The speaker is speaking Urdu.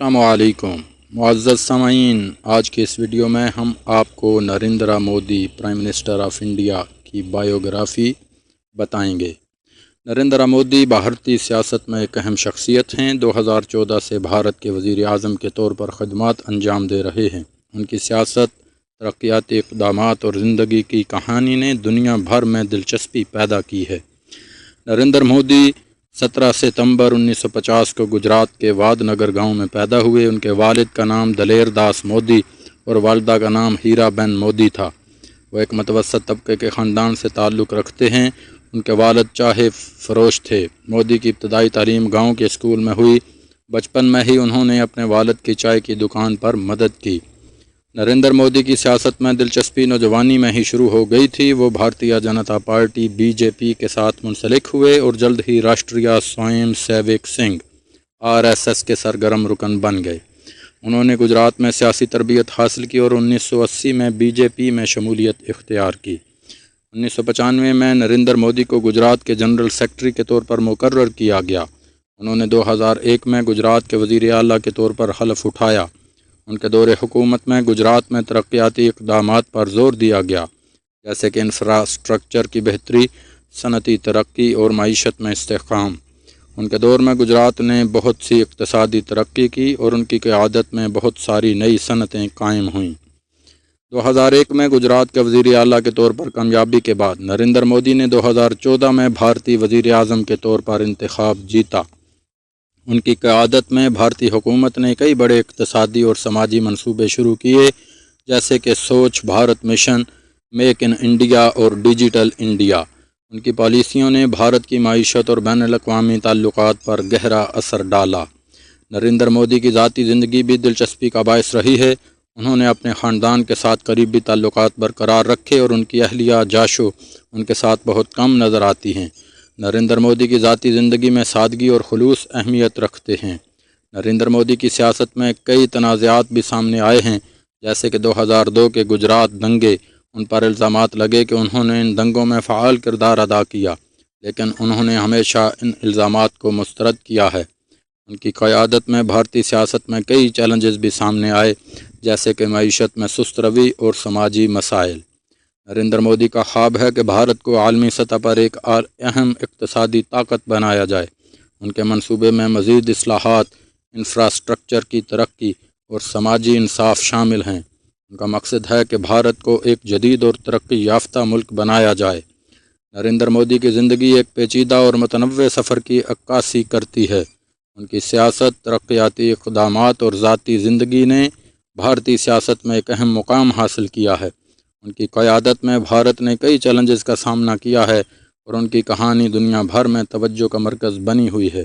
السلام علیکم معزز سامعین، آج کے اس ویڈیو میں ہم آپ کو Narendra Modi prime minister of India کی بائیوگرافی بتائیں گے۔ نریندر مودی بھارتی سیاست میں ایک اہم شخصیت ہیں۔ 2014 سے بھارت کے وزیر اعظم کے طور پر خدمات انجام دے رہے ہیں۔ ان کی سیاست، ترقیاتی اقدامات اور زندگی کی کہانی نے دنیا بھر میں دلچسپی پیدا کی ہے۔ نریندر مودی 17 ستمبر 1950 کو گجرات کے واد نگر گاؤں میں پیدا ہوئے۔ ان کے والد کا نام دلیر داس مودی اور والدہ کا نام ہیرا بین مودی تھا۔ وہ ایک متوسط طبقے کے خاندان سے تعلق رکھتے ہیں۔ ان کے والد چائے فروش تھے۔ مودی کی ابتدائی تعلیم گاؤں کے اسکول میں ہوئی۔ بچپن میں ہی انہوں نے اپنے والد کی چائے کی دکان پر مدد کی۔ نریندر مودی کی سیاست میں دلچسپی نوجوانی میں ہی شروع ہو گئی تھی۔ وہ بھارتیہ جنتا پارٹی BJP کے ساتھ منسلک ہوئے اور جلد ہی راشٹریہ سوئم سیوک سنگھ RSS کے سرگرم رکن بن گئے۔ انہوں نے گجرات میں سیاسی تربیت حاصل کی اور 1980 میں BJP میں شمولیت اختیار کی۔ 1995 میں نریندر مودی کو گجرات کے جنرل سیکرٹری کے طور پر مقرر کیا گیا۔ انہوں نے 2001 میں گجرات کے وزیر اعلیٰ کے طور پر حلف اٹھایا۔ ان کے دور حکومت میں گجرات میں ترقیاتی اقدامات پر زور دیا گیا، جیسے کہ انفراسٹرکچر کی بہتری، صنعتی ترقی اور معیشت میں استحکام۔ ان کے دور میں گجرات نے بہت سی اقتصادی ترقی کی اور ان کی قیادت میں بہت ساری نئی صنعتیں قائم ہوئیں۔ 2001 میں گجرات کے وزیر اعلیٰ کے طور پر کامیابی کے بعد نریندر مودی نے 2014 میں بھارتی وزیر اعظم کے طور پر انتخاب جیتا۔ ان کی قیادت میں بھارتی حکومت نے کئی بڑے اقتصادی اور سماجی منصوبے شروع کیے، جیسے کہ Swachh Bharat mission, make in India اور ڈیجیٹل انڈیا۔ ان کی پالیسیوں نے بھارت کی معیشت اور بین الاقوامی تعلقات پر گہرا اثر ڈالا۔ نریندر مودی کی ذاتی زندگی بھی دلچسپی کا باعث رہی ہے۔ انہوں نے اپنے خاندان کے ساتھ قریبی تعلقات برقرار رکھے اور ان کی اہلیہ جاشو ان کے ساتھ بہت کم نظر آتی ہیں۔ نریندر مودی کی ذاتی زندگی میں سادگی اور خلوص اہمیت رکھتے ہیں۔ نریندر مودی کی سیاست میں کئی تنازعات بھی سامنے آئے ہیں، جیسے کہ 2002 کے گجرات دنگے۔ ان پر الزامات لگے کہ انہوں نے ان دنگوں میں فعال کردار ادا کیا، لیکن انہوں نے ہمیشہ ان الزامات کو مسترد کیا ہے۔ ان کی قیادت میں بھارتی سیاست میں کئی چیلنجز بھی سامنے آئے، جیسے کہ معیشت میں سست روی اور سماجی مسائل۔ نریندر مودی کا خواب ہے کہ بھارت کو عالمی سطح پر ایک اہم اقتصادی طاقت بنایا جائے۔ ان کے منصوبے میں مزید اصلاحات، انفراسٹرکچر کی ترقی اور سماجی انصاف شامل ہیں۔ ان کا مقصد ہے کہ بھارت کو ایک جدید اور ترقی یافتہ ملک بنایا جائے۔ نریندر مودی کی زندگی ایک پیچیدہ اور متنوع سفر کی عکاسی کرتی ہے۔ ان کی سیاست، ترقیاتی اقدامات اور ذاتی زندگی نے بھارتی سیاست میں ایک اہم مقام حاصل کیا ہے۔ ان کی قیادت میں بھارت نے کئی چیلنجز کا سامنا کیا ہے اور ان کی کہانی دنیا بھر میں توجہ کا مرکز بنی ہوئی ہے۔